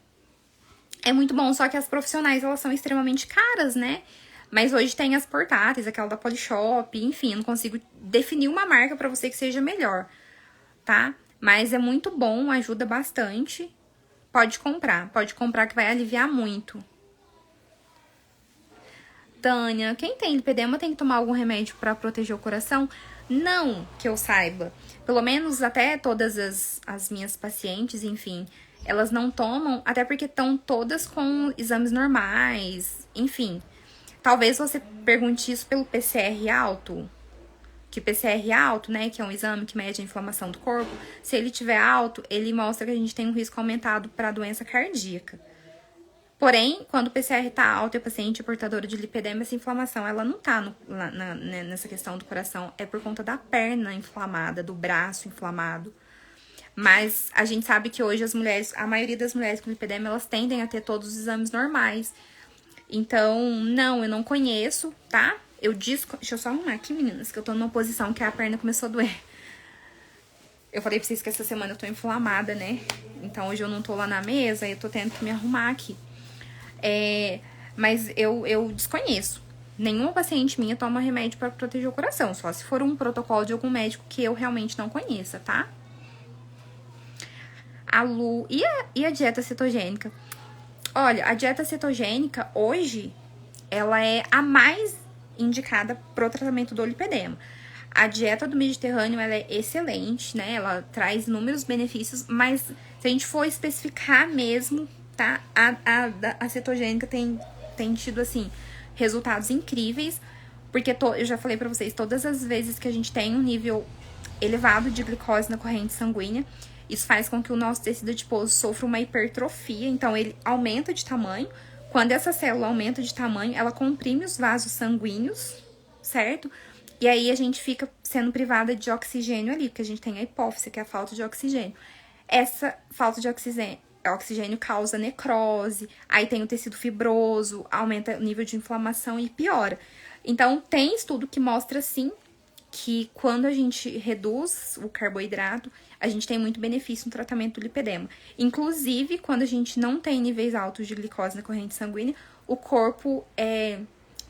é muito bom, só que as profissionais, elas são extremamente caras, né? Mas hoje tem as portáteis, aquela da Polishop, enfim, eu não consigo definir uma marca pra você que seja melhor, tá? Mas é muito bom, ajuda bastante. Pode comprar que vai aliviar muito. Tânia, quem tem lipedema tem que tomar algum remédio pra proteger o coração? Não, que eu saiba. Pelo menos até todas as minhas pacientes, enfim, elas não tomam, até porque estão todas com exames normais, enfim. Talvez você pergunte isso pelo PCR alto, que PCR alto, né, que é um exame que mede a inflamação do corpo, se ele tiver alto, ele mostra que a gente tem um risco aumentado para doença cardíaca. Porém, quando o PCR tá alto e a paciente é portadora de lipedema, essa inflamação, ela não tá nessa questão do coração, é por conta da perna inflamada, do braço inflamado. Mas a gente sabe que hoje as mulheres, a maioria das mulheres com lipedema, elas tendem a ter todos os exames normais. Então, não, eu não conheço, tá? Deixa eu só arrumar aqui, meninas, que eu tô numa posição que a perna começou a doer. Eu falei pra vocês que essa semana eu tô inflamada, né? Então, hoje eu não tô lá na mesa, eu tô tendo que me arrumar aqui. Mas eu desconheço. Nenhuma paciente minha toma remédio pra proteger o coração, só se for um protocolo de algum médico que eu realmente não conheça, tá? A Lu, e a dieta cetogênica? Olha, a dieta cetogênica, hoje, ela é a mais indicada pro tratamento do lipedema. A dieta do Mediterrâneo, ela é excelente, né? Ela traz inúmeros benefícios, mas se a gente for especificar mesmo, tá? A cetogênica tem tido, assim, resultados incríveis, porque eu já falei pra vocês, todas as vezes que a gente tem um nível elevado de glicose na corrente sanguínea, isso faz com que o nosso tecido adiposo sofra uma hipertrofia, então ele aumenta de tamanho. Quando essa célula aumenta de tamanho, ela comprime os vasos sanguíneos, certo? E aí a gente fica sendo privada de oxigênio ali, porque a gente tem a hipófise, que é a falta de oxigênio. Essa falta de oxigênio causa necrose, aí tem o tecido fibroso, aumenta o nível de inflamação e piora. Então, tem estudo que mostra, sim, que quando a gente reduz o carboidrato, a gente tem muito benefício no tratamento do lipedema. Inclusive, quando a gente não tem níveis altos de glicose na corrente sanguínea, o corpo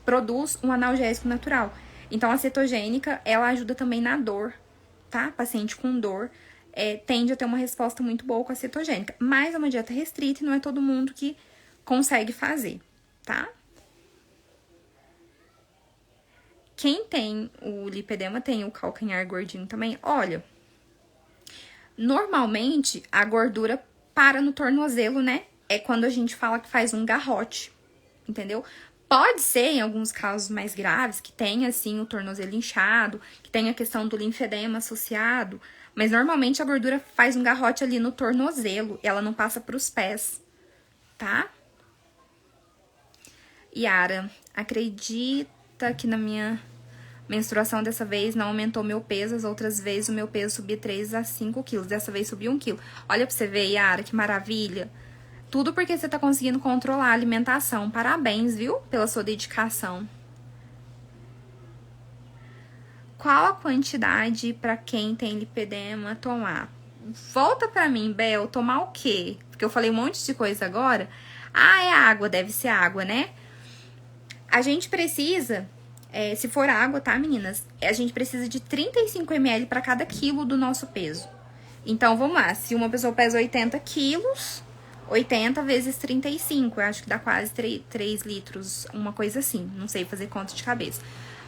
produz um analgésico natural. Então, a cetogênica, ela ajuda também na dor, tá? Paciente com dor tende a ter uma resposta muito boa com a cetogênica. Mas é uma dieta restrita e não é todo mundo que consegue fazer, tá? Quem tem o lipedema tem o calcanhar gordinho também. Olha, normalmente a gordura para no tornozelo, né? É quando a gente fala que faz um garrote, entendeu? Pode ser, em alguns casos mais graves, que tenha, assim, o tornozelo inchado, que tenha a questão do linfedema associado, mas normalmente a gordura faz um garrote ali no tornozelo, ela não passa para os pés, tá? Yara, acredita que na minha menstruação dessa vez não aumentou meu peso, as outras vezes o meu peso subia 3 a 5 quilos, dessa vez subiu 1 quilo. Olha pra você ver, Yara, que maravilha. Tudo porque você tá conseguindo controlar a alimentação. Parabéns, viu? Pela sua dedicação. Qual a quantidade pra quem tem lipedema tomar? Volta pra mim, Bel, tomar o quê? Porque eu falei um monte de coisa agora. Ah, é água, deve ser água, né? A gente precisa, se for água, tá, meninas? A gente precisa de 35 ml para cada quilo do nosso peso. Então, vamos lá. Se uma pessoa pesa 80 quilos, 80 vezes 35, eu acho que dá quase 3 litros, uma coisa assim. Não sei fazer conta de cabeça.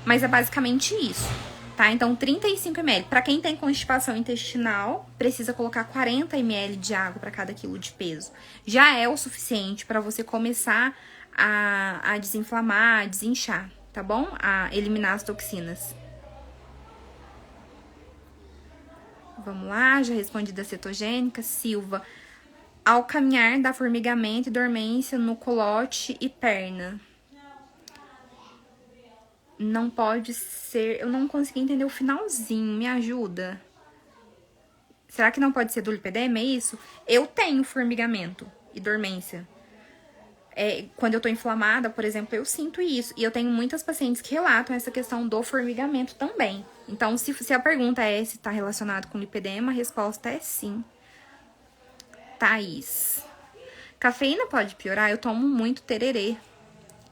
Mas é basicamente isso, tá? Então, 35 ml. Para quem tem constipação intestinal, precisa colocar 40 ml de água para cada quilo de peso. Já é o suficiente para você começar a desinflamar, a desinchar, tá bom? A eliminar as toxinas. Vamos lá, já respondi da cetogênica. Silva, ao caminhar dá formigamento e dormência no culote e perna. Não pode ser... Eu não consegui entender o finalzinho, me ajuda. Será que não pode ser do lipedema, é isso? Eu tenho formigamento e dormência. Quando eu tô inflamada, por exemplo, eu sinto isso. E eu tenho muitas pacientes que relatam essa questão do formigamento também. Então, se a pergunta é se tá relacionado com lipedema, a resposta é sim. Thaís. Cafeína pode piorar? Eu tomo muito tererê.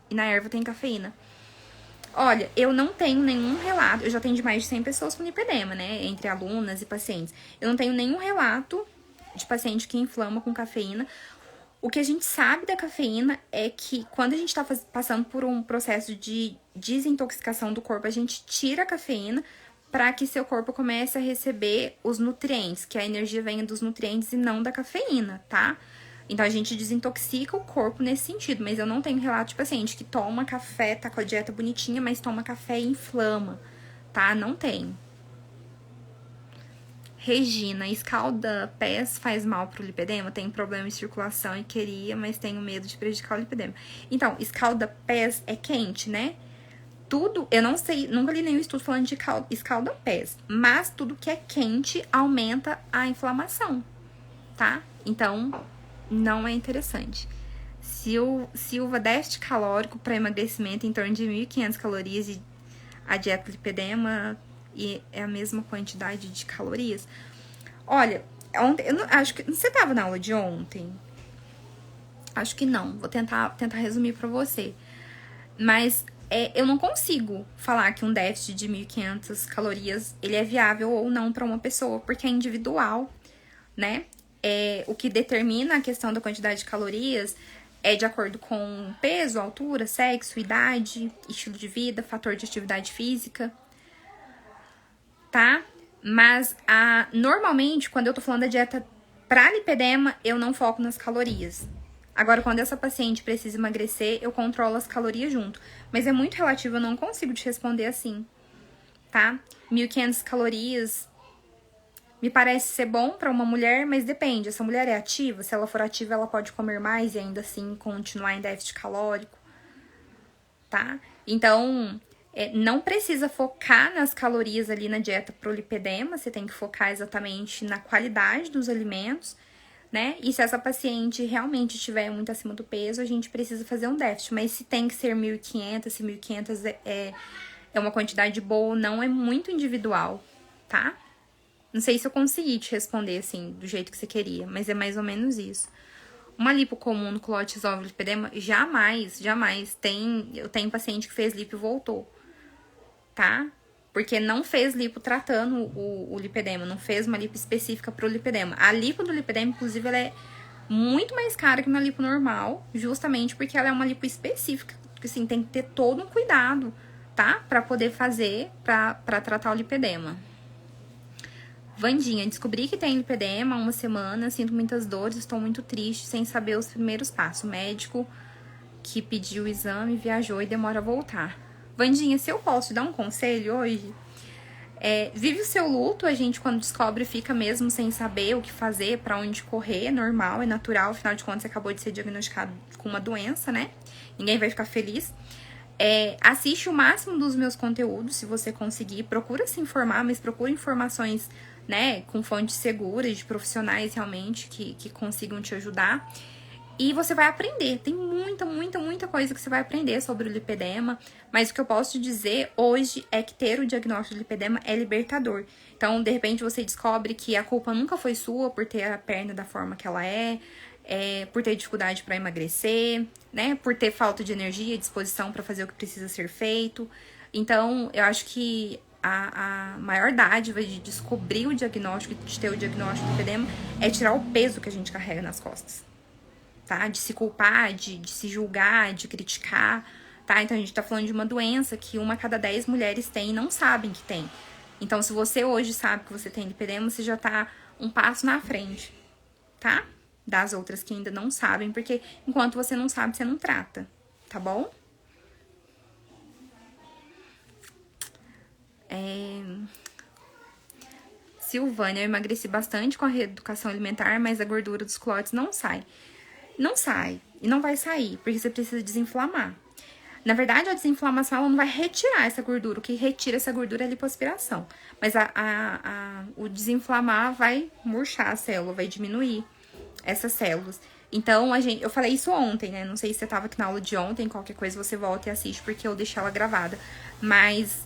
E na erva tem cafeína. Olha, eu não tenho nenhum relato. Eu já atendi mais de 100 pessoas com lipedema, né? Entre alunas e pacientes. Eu não tenho nenhum relato de paciente que inflama com cafeína. O que a gente sabe da cafeína é que quando a gente tá passando por um processo de desintoxicação do corpo, a gente tira a cafeína para que seu corpo comece a receber os nutrientes, que a energia venha dos nutrientes e não da cafeína, tá? Então, a gente desintoxica o corpo nesse sentido, mas eu não tenho relato de paciente que toma café, tá com a dieta bonitinha, mas toma café e inflama, tá? Não tem. Regina, escalda-pés faz mal pro lipedema? Tenho problema de circulação e queria, mas tenho medo de prejudicar o lipedema. Então, escalda-pés é quente, né? Tudo, eu não sei, nunca li nenhum estudo falando de escalda-pés, mas tudo que é quente aumenta a inflamação, tá? Então, não é interessante. Silva, déficit calórico para emagrecimento em torno de 1.500 calorias e a dieta lipedema e é a mesma quantidade de calorias. Olha, ontem, eu não, acho que você tava na aula de ontem? Acho que não. Vou tentar resumir pra você. Mas eu não consigo falar que um déficit de 1.500 calorias ele é viável ou não para uma pessoa, porque é individual, né? O que determina a questão da quantidade de calorias é de acordo com peso, altura, sexo, idade, estilo de vida, fator de atividade física, tá? Mas, normalmente, quando eu tô falando da dieta pra lipedema, eu não foco nas calorias. Agora, quando essa paciente precisa emagrecer, eu controlo as calorias junto. Mas é muito relativo, eu não consigo te responder assim, tá? 1.500 calorias me parece ser bom pra uma mulher, mas depende. Essa mulher é ativa? Se ela for ativa, ela pode comer mais e ainda assim continuar em déficit calórico, tá? Então, não precisa focar nas calorias ali na dieta pro lipedema, você tem que focar exatamente na qualidade dos alimentos, né? E se essa paciente realmente estiver muito acima do peso, a gente precisa fazer um déficit. Mas se tem que ser 1.500, se 1.500 É uma quantidade boa, não é muito individual, tá? Não sei se eu consegui te responder, assim, do jeito que você queria, mas é mais ou menos isso. Uma lipo comum no culote resolve lipedema? Jamais. Eu tenho paciente que fez lipo e voltou, tá? Porque não fez lipo tratando o lipedema, não fez uma lipo específica pro lipedema. A lipo do lipedema, inclusive, ela é muito mais cara que uma lipo normal, justamente porque ela é uma lipo específica, que assim, tem que ter todo um cuidado, tá? Pra poder fazer, pra tratar o lipedema. Vandinha, descobri que tem lipedema há uma semana, sinto muitas dores, estou muito triste, sem saber os primeiros passos. O médico que pediu o exame viajou e demora a voltar. Vandinha, se eu posso te dar um conselho hoje, vive o seu luto, a gente quando descobre fica mesmo sem saber o que fazer, pra onde correr, é normal, é natural, afinal de contas você acabou de ser diagnosticado com uma doença, né? Ninguém vai ficar feliz. Assiste o máximo dos meus conteúdos, se você conseguir, procura se informar, mas procura informações, né, com fontes seguras, de profissionais realmente que consigam te ajudar. E você vai aprender, tem muita coisa que você vai aprender sobre o lipedema, mas o que eu posso te dizer hoje é que ter o diagnóstico de lipedema é libertador. Então, de repente, você descobre que a culpa nunca foi sua por ter a perna da forma que ela por ter dificuldade para emagrecer, né, por ter falta de energia e disposição para fazer o que precisa ser feito. Então, eu acho que a maior dádiva de descobrir o diagnóstico, de ter o diagnóstico de lipedema, é tirar o peso que a gente carrega nas costas. Tá? De se culpar, de se julgar, de criticar, tá? Então, a gente tá falando de uma doença que 1 a cada 10 mulheres tem e não sabem que tem. Então, se você hoje sabe que você tem lipedema, você já tá um passo na frente, tá? Das outras que ainda não sabem, porque enquanto você não sabe, você não trata, tá bom? Silvânia, eu emagreci bastante com a reeducação alimentar, mas a gordura dos culotes não sai. Não sai. E não vai sair, porque você precisa desinflamar. Na verdade, a desinflamação ela não vai retirar essa gordura. O que retira essa gordura é a lipoaspiração. Mas o desinflamar vai murchar a célula, vai diminuir essas células. Então, eu falei isso ontem, né? Não sei se você tava aqui na aula de ontem, qualquer coisa você volta e assiste, porque eu deixei ela gravada. Mas,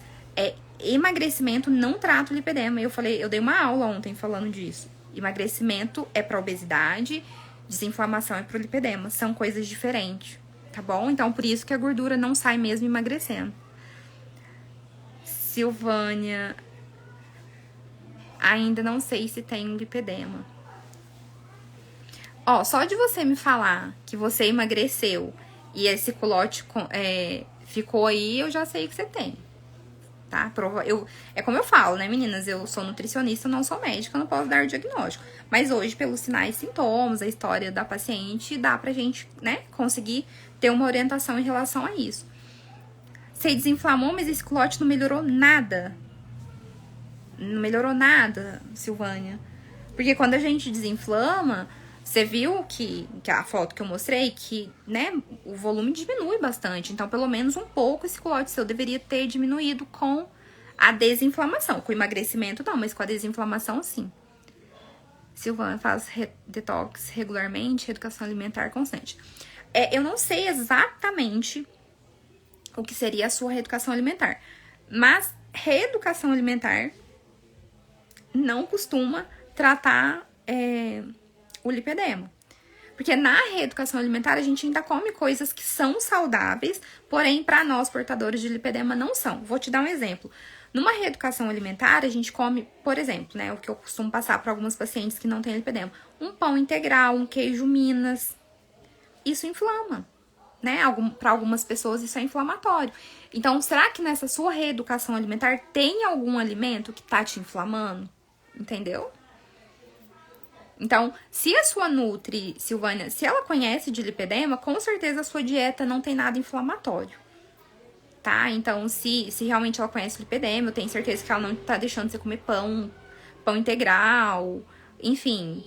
emagrecimento não trata o lipedema. Eu dei uma aula ontem falando disso. Emagrecimento é pra obesidade, desinflamação é pro lipedema. São coisas diferentes, tá bom? Então, por isso que a gordura não sai mesmo emagrecendo. Silvânia, ainda não sei se tem um lipedema. Ó, só de você me falar que você emagreceu e esse culote ficou aí, eu já sei que você tem, tá? É como eu falo, né, meninas? Eu sou nutricionista, não sou médica, não posso dar o diagnóstico. Mas hoje, pelos sinais e sintomas, a história da paciente, dá pra gente, né, conseguir ter uma orientação em relação a isso. Você desinflamou, mas esse culote não melhorou nada. Não melhorou nada, Silvânia. Porque quando a gente desinflama, você viu que a foto que eu mostrei, que, né, o volume diminui bastante. Então, pelo menos um pouco esse culote seu deveria ter diminuído com a desinflamação. Com o emagrecimento, não, mas com a desinflamação, sim. Silvana faz detox regularmente, reeducação alimentar constante. Eu não sei exatamente o que seria a sua reeducação alimentar, mas reeducação alimentar não costuma tratar o lipedema. Porque na reeducação alimentar a gente ainda come coisas que são saudáveis, porém para nós portadores de lipedema não são. Vou te dar um exemplo. Numa reeducação alimentar a gente come, por exemplo, né, o que eu costumo passar para algumas pacientes que não têm lipedema, um pão integral, um queijo Minas. Isso inflama, né? Para algumas pessoas isso é inflamatório. Então, será que nessa sua reeducação alimentar tem algum alimento que tá te inflamando? Entendeu? Então, se a sua nutri, Silvânia, se ela conhece de lipedema, com certeza a sua dieta não tem nada inflamatório, tá? Então, se realmente ela conhece lipedema, eu tenho certeza que ela não tá deixando você comer pão integral, enfim,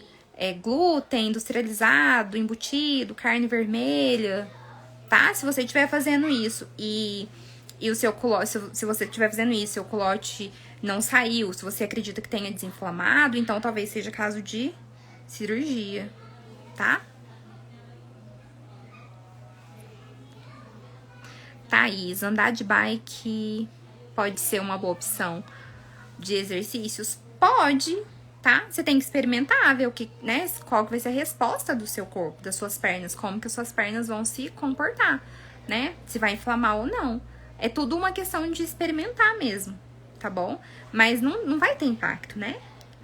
glúten industrializado, embutido, carne vermelha, tá? Se você estiver fazendo isso e o seu culote, se você estiver fazendo isso, seu culote não saiu, se você acredita que tenha desinflamado, então talvez seja caso de cirurgia, tá? Thaís, andar de bike pode ser uma boa opção de exercícios? Pode, tá? Você tem que experimentar, ver o que, né? Qual que vai ser a resposta do seu corpo, das suas pernas, como que as suas pernas vão se comportar, né? Se vai inflamar ou não. É tudo uma questão de experimentar mesmo, tá bom? Mas não vai ter impacto, né?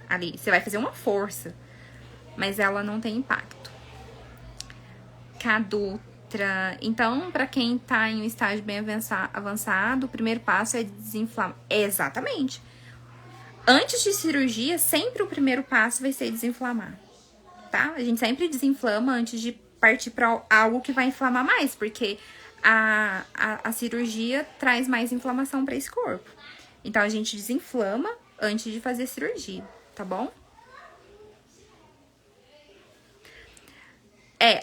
Ali, você vai fazer uma força, mas ela não tem impacto. Cadutra. Então, pra quem tá em um estágio bem avançado, o primeiro passo é desinflamar. Exatamente. Antes de cirurgia, sempre o primeiro passo vai ser desinflamar, tá? A gente sempre desinflama antes de partir pra algo que vai inflamar mais, porque a cirurgia traz mais inflamação pra esse corpo. Então, a gente desinflama antes de fazer cirurgia, tá bom?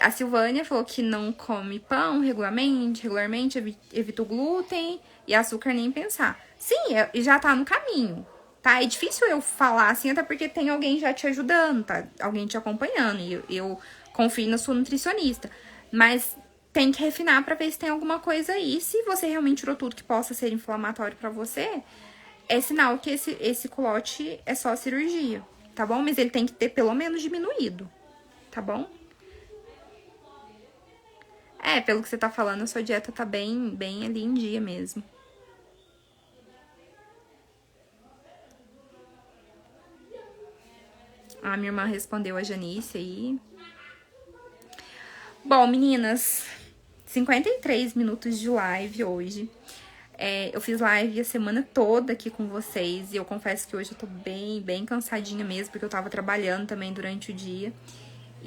A Silvânia falou que não come pão regularmente, evita o glúten e açúcar nem pensar. Sim, já tá no caminho, tá? É difícil eu falar assim, até porque tem alguém já te ajudando, tá? Alguém te acompanhando, e eu confio na sua nutricionista. Mas tem que refinar pra ver se tem alguma coisa aí. Se você realmente tirou tudo que possa ser inflamatório pra você, é sinal que esse culote é só cirurgia, tá bom? Mas ele tem que ter pelo menos diminuído, tá bom? Pelo que você tá falando, a sua dieta tá bem ali em dia mesmo. A minha irmã respondeu a Janice aí. Bom, meninas, 53 minutos de live hoje. Eu fiz live a semana toda aqui com vocês e eu confesso que hoje eu tô bem cansadinha mesmo, porque eu tava trabalhando também durante o dia.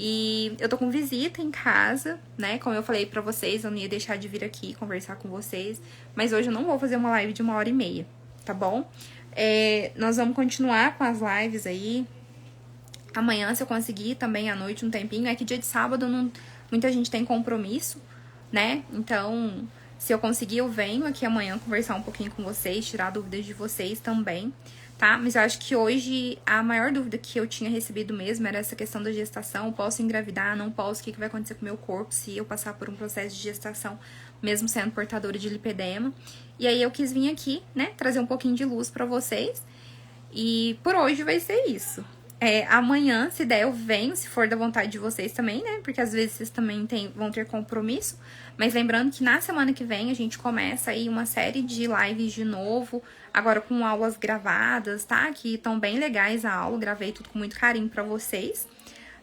E eu tô com visita em casa, né? Como eu falei pra vocês, eu não ia deixar de vir aqui conversar com vocês. Mas hoje eu não vou fazer uma live de 1h30, tá bom? Nós vamos continuar com as lives aí. Amanhã, se eu conseguir, também à noite, um tempinho. É que dia de sábado muita gente tem compromisso, né? Então, se eu conseguir, eu venho aqui amanhã conversar um pouquinho com vocês, tirar dúvidas de vocês também, tá? Mas eu acho que hoje a maior dúvida que eu tinha recebido mesmo era essa questão da gestação. Posso engravidar, não posso? O que vai acontecer com o meu corpo se eu passar por um processo de gestação, mesmo sendo portadora de lipedema? E aí eu quis vir aqui, né, trazer um pouquinho de luz pra vocês. E por hoje vai ser isso. Amanhã, se der, eu venho, se for da vontade de vocês também, né? Porque às vezes vocês também vão ter compromisso. Mas lembrando que na semana que vem a gente começa aí uma série de lives de novo, agora com aulas gravadas, tá? Que estão bem legais a aula, gravei tudo com muito carinho pra vocês,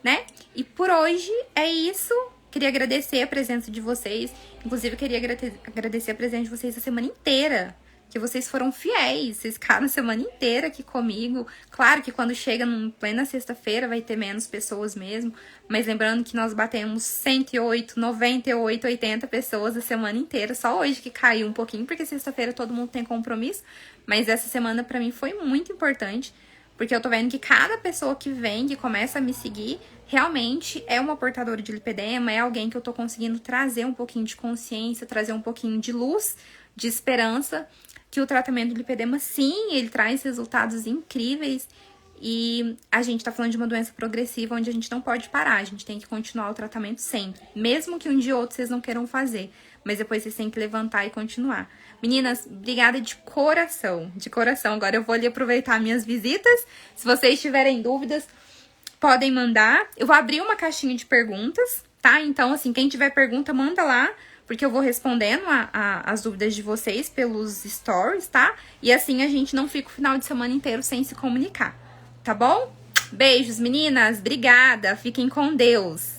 né? E por hoje é isso. Queria agradecer a presença de vocês. Inclusive, queria agradecer a presença de vocês a semana inteira. Que vocês foram fiéis, vocês ficaram a semana inteira aqui comigo. Claro que quando chega em plena sexta-feira vai ter menos pessoas mesmo. Mas lembrando que nós batemos 108, 98, 80 pessoas a semana inteira. Só hoje que caiu um pouquinho, porque sexta-feira todo mundo tem compromisso. Mas essa semana pra mim foi muito importante. Porque eu tô vendo que cada pessoa que vem, que começa a me seguir, realmente é uma portadora de lipedema. É alguém que eu tô conseguindo trazer um pouquinho de consciência, trazer um pouquinho de luz, de esperança. Que o tratamento do lipedema, sim, ele traz resultados incríveis e a gente tá falando de uma doença progressiva onde a gente não pode parar, a gente tem que continuar o tratamento sempre, mesmo que um dia ou outro vocês não queiram fazer, mas depois vocês têm que levantar e continuar. Meninas, obrigada de coração, agora eu vou ali aproveitar minhas visitas, se vocês tiverem dúvidas, podem mandar, eu vou abrir uma caixinha de perguntas, tá? Então, assim, quem tiver pergunta, manda lá, porque eu vou respondendo as dúvidas de vocês pelos stories, tá? E assim a gente não fica o final de semana inteiro sem se comunicar, tá bom? Beijos, meninas. Obrigada. Fiquem com Deus.